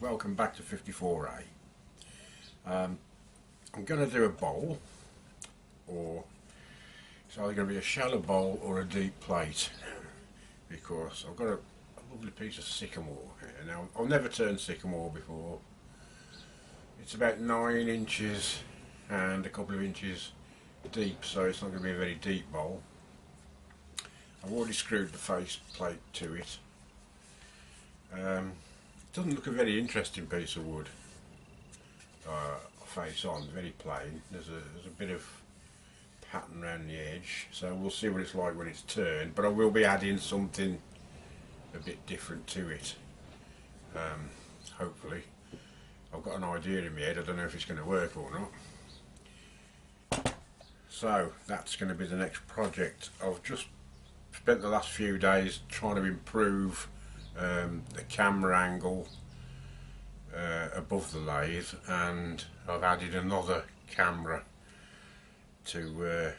welcome back to 54A. I'm going to do a bowl, or it's either going to be a shallow bowl or a deep plate, because I've got a lovely piece of sycamore here. Now, I've never turned sycamore before. It's about 9 inches and a couple of inches deep, so it's not going to be a very deep bowl. I've already screwed the face plate to it. It doesn't look a very interesting piece of wood face on, very plain. There's a bit of pattern around the edge, so we'll see what it's like when it's turned, but I will be adding something a bit different to it, hopefully. I've got an idea in my head, I don't know if it's going to work or not. So that's going to be the next project. I've just spent the last few days trying to improve the camera angle above the lathe, and I've added another camera to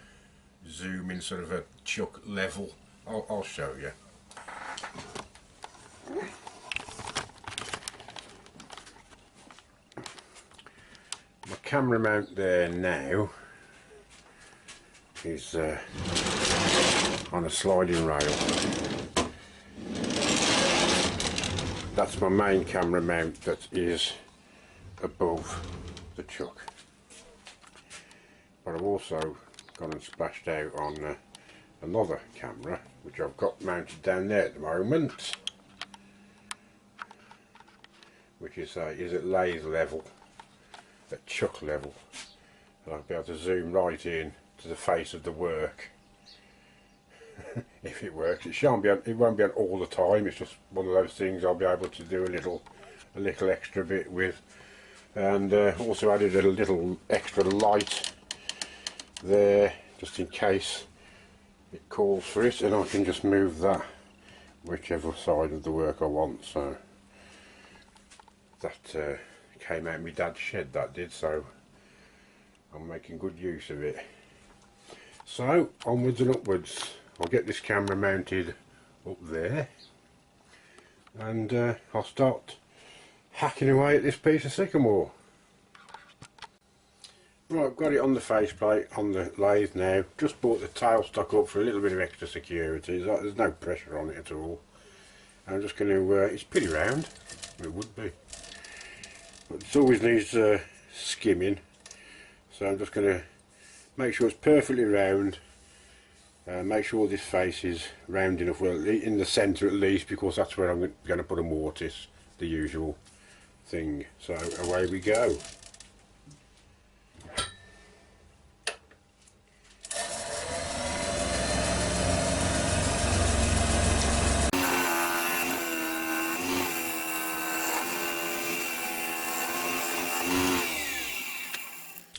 zoom in sort of a chuck level. I'll show you. My camera mount there now is on a sliding rail. That's my main camera mount that is above the chuck. But I've also gone and splashed out on another camera, which I've got mounted down there at the moment, which is at lathe level, at chuck level, and I'll be able to zoom right in to the face of the work. If it works. It won't be on all the time. It's just one of those things I'll be able to do a little extra bit with, and also added a little extra light there just in case it calls for it, and I can just move that whichever side of the work I want. So that came out of my dad's shed, that did, so I'm making good use of it. So onwards and upwards. I'll get this camera mounted up there, and I'll start hacking away at this piece of sycamore. Right, I've got it on the faceplate on the lathe now. Just brought the tailstock up for a little bit of extra security. There's no pressure on it at all. I'm just going to, it's pretty round, it would be, but it always needs skimming, so I'm just going to make sure it's perfectly round. Make sure this face is round enough, well, in the centre at least, because that's where I'm going to put a mortise, the usual thing. So away we go.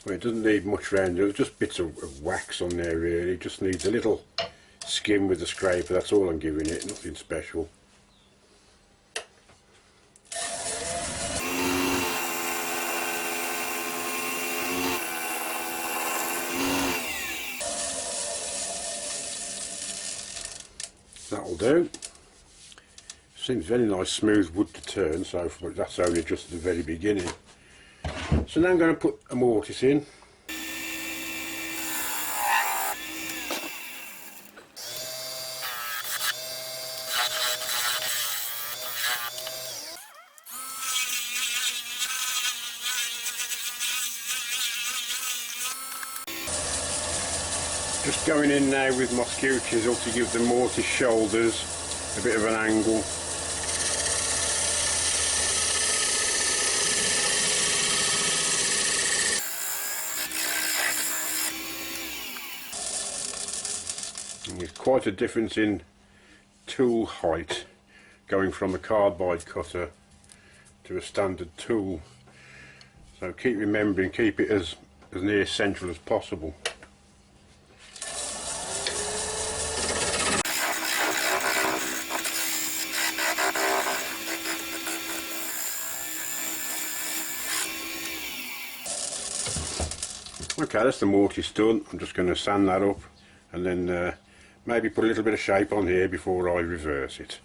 Well, it doesn't need much round, there's just bits of wax on there really. It just needs a little skim with the scraper, that's all I'm giving it, nothing special. That'll do. Seems very nice smooth wood to turn, so that's only just at the very beginning. So now I'm going to put a mortise in. Just going in now with my skew chisel to give the mortise shoulders a bit of an angle. And there's quite a difference in tool height going from a carbide cutter to a standard tool, so keep remembering, keep it as near central as possible. Okay, that's the mortise done. I'm just going to sand that up and then maybe put a little bit of shape on here before I reverse it.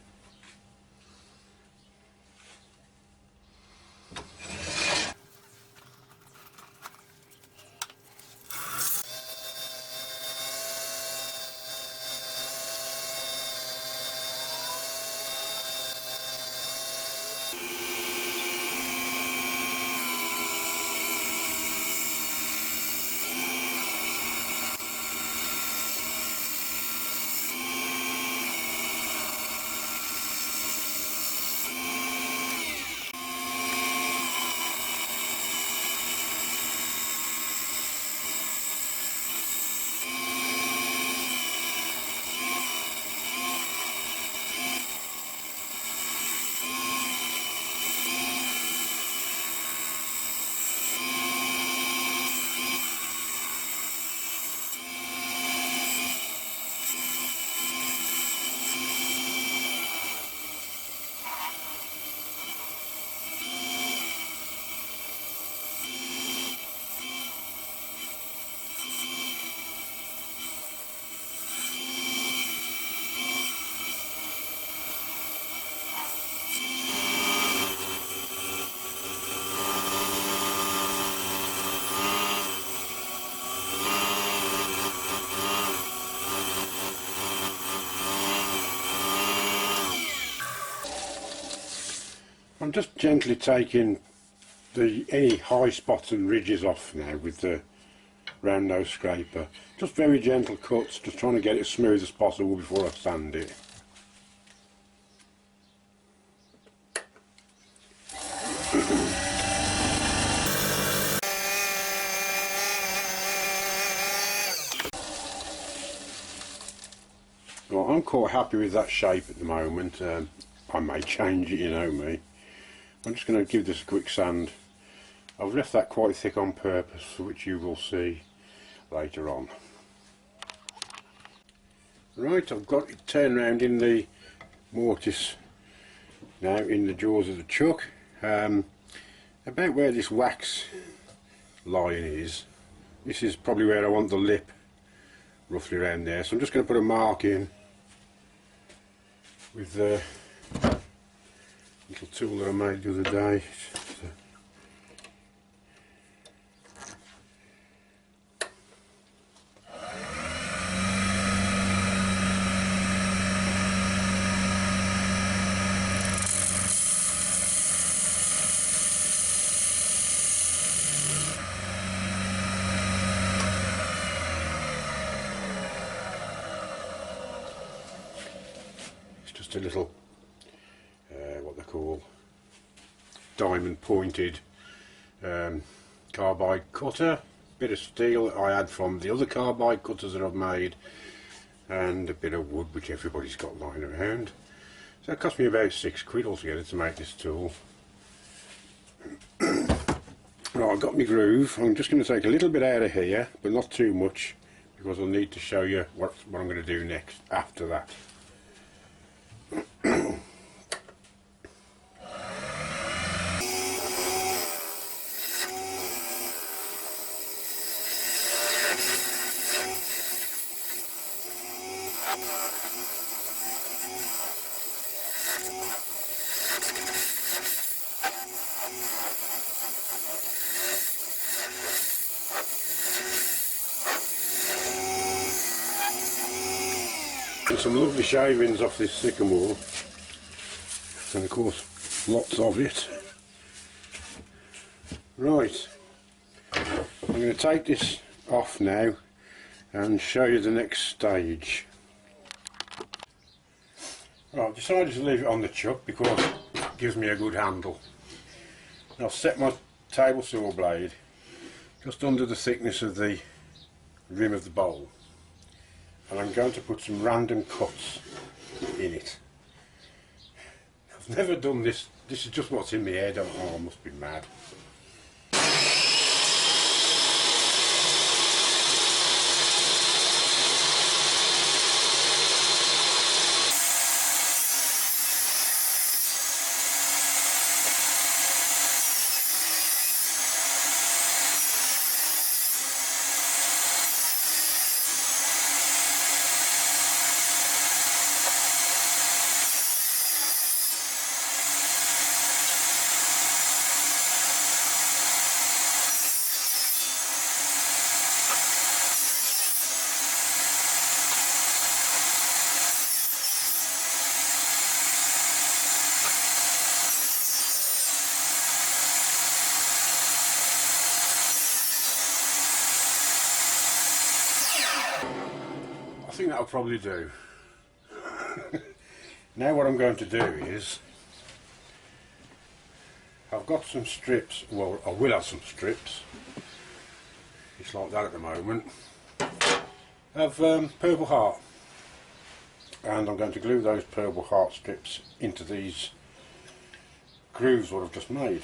I'm just gently taking any high spots and ridges off now with the round nose scraper. Just very gentle cuts, just trying to get it as smooth as possible before I sand it. Well, I'm quite happy with that shape at the moment. I may change it, you know me. I'm just going to give this a quick sand. I've left that quite thick on purpose, which you will see later on. Right, I've got it turned round in the mortise now, in the jaws of the chuck. About where this wax line is, this is probably where I want the lip, roughly around there. So I'm just going to put a mark in with the little tool that I made the other day. Just a little what they call diamond pointed carbide cutter, bit of steel that I had from the other carbide cutters that I've made, and a bit of wood which everybody's got lying around. So it cost me about £6 altogether to make this tool. Right, I've got my groove. I'm just going to take a little bit out of here, but not too much, because I'll need to show you what I'm going to do next after that. And some lovely shavings off this Sycamore, and of course lots of it. Right, I'm going to take this off now and show you the next stage. Well, I've decided to leave it on the chuck because it gives me a good handle. I'll set my table saw blade just under the thickness of the rim of the bowl, and I'm going to put some random cuts in it. I've never done this. This is just what's in my head. Oh, I must be mad. I think that'll probably do. Now what I'm going to do is, I've got some strips, well I will have some strips, it's like that at the moment, of purple heart, and I'm going to glue those purple heart strips into these grooves what I've just made.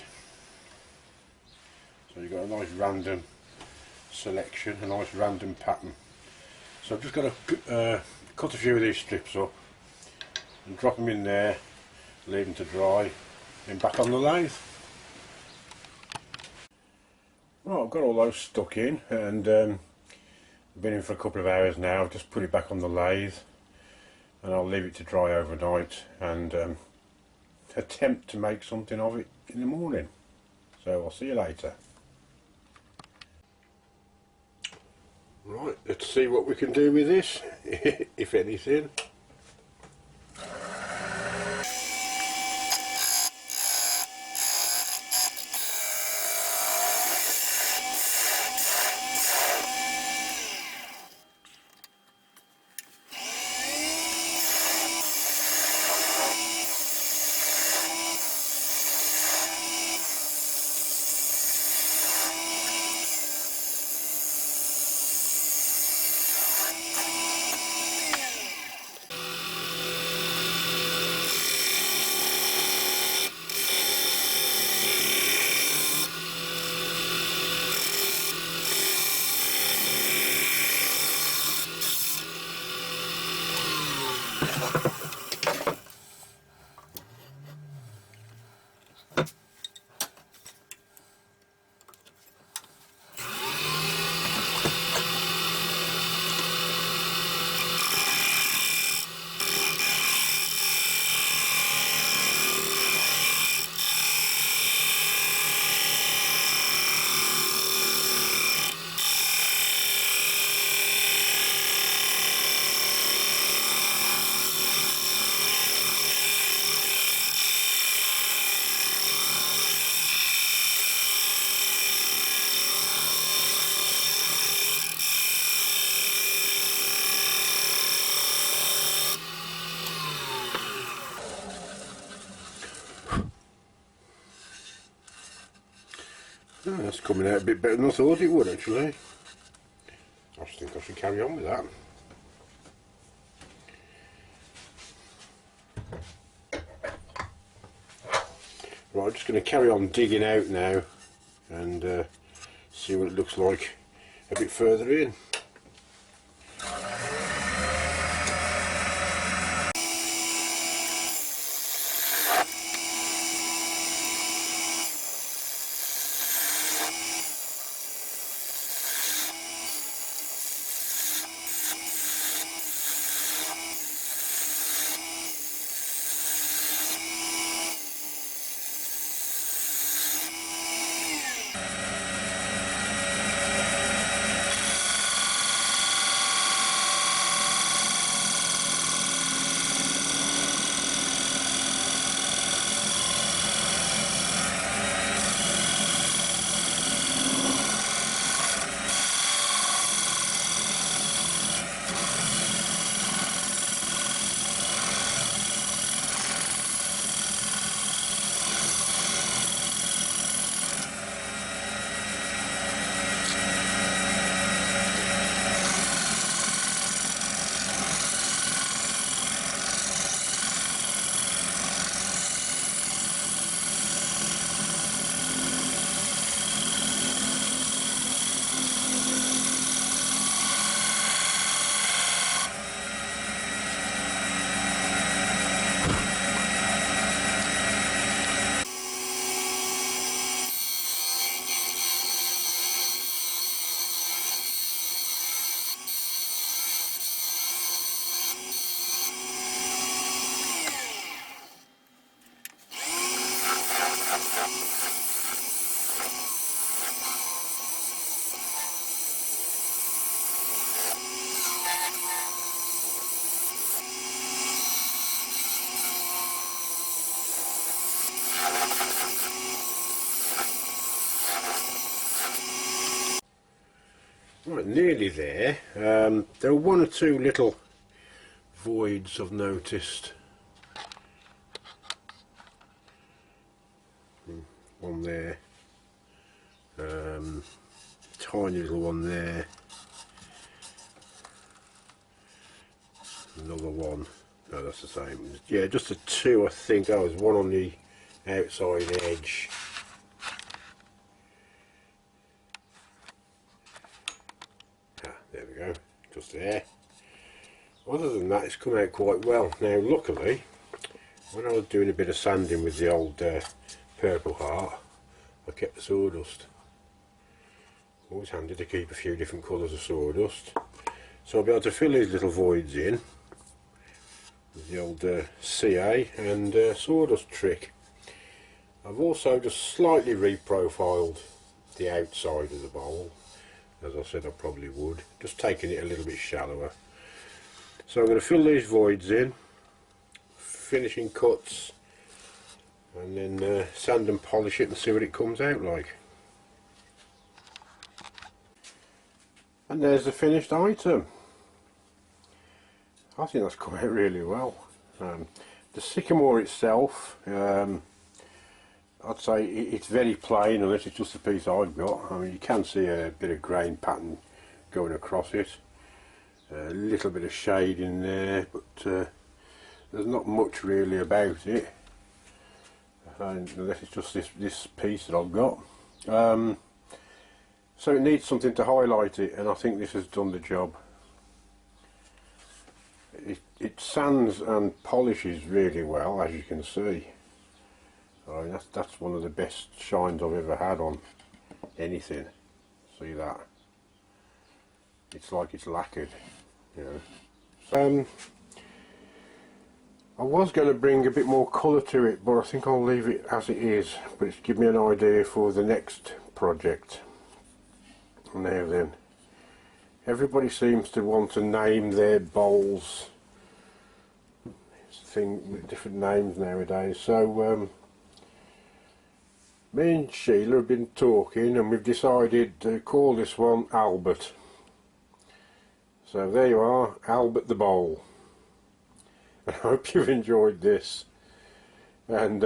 So you've got a nice random selection, a nice random pattern. So I've just got to cut a few of these strips up and drop them in there, leave them to dry, then back on the lathe. Well, I've got all those stuck in, and I've been in for a couple of hours now. I've just put it back on the lathe and I'll leave it to dry overnight and attempt to make something of it in the morning. So I'll see you later. Right, let's see what we can do with this, if anything. Oh, that's coming out a bit better than I thought it would actually. I just think I should carry on with that. Right, I'm just going to carry on digging out now and see what it looks like a bit further in. Right, nearly there. There are one or two little voids I've noticed. One there, tiny little one there, another one. No, that's the same. Yeah, just the two I think. Oh, there's one on the outside edge. There we go, just there. Other than that, it's come out quite well. Now luckily, when I was doing a bit of sanding with the old Purple Heart, I kept the sawdust. Always handy to keep a few different colours of sawdust. So I'll be able to fill these little voids in with the old CA and sawdust trick. I've also just slightly reprofiled the outside of the bowl, as I said I probably would, just taking it a little bit shallower. So I'm going to fill these voids in, finishing cuts, and then sand and polish it and see what it comes out like. And there's the finished item. I think that's come out really well. The Sycamore itself, I'd say it's very plain unless it's just the piece I've got. I mean, you can see a bit of grain pattern going across it, a little bit of shade in there, but there's not much really about it, unless it's just this piece that I've got. So it needs something to highlight it, and I think this has done the job. It sands and polishes really well, as you can see. I mean, that's one of the best shines I've ever had on anything. See that? It's like it's lacquered, you know. I was going to bring a bit more colour to it, but I think I'll leave it as it is. But it's given me an idea for the next project. Now then, everybody seems to want to name their bowls. It's a thing with different names nowadays. So me and Sheila have been talking, and we've decided to call this one Albert. So there you are, Albert the Bowl. I hope you've enjoyed this, and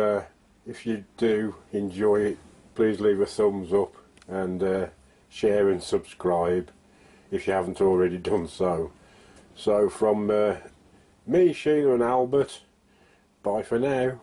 if you do enjoy it, please leave a thumbs up and share and subscribe if you haven't already done so. So from me, Sheila and Albert, bye for now.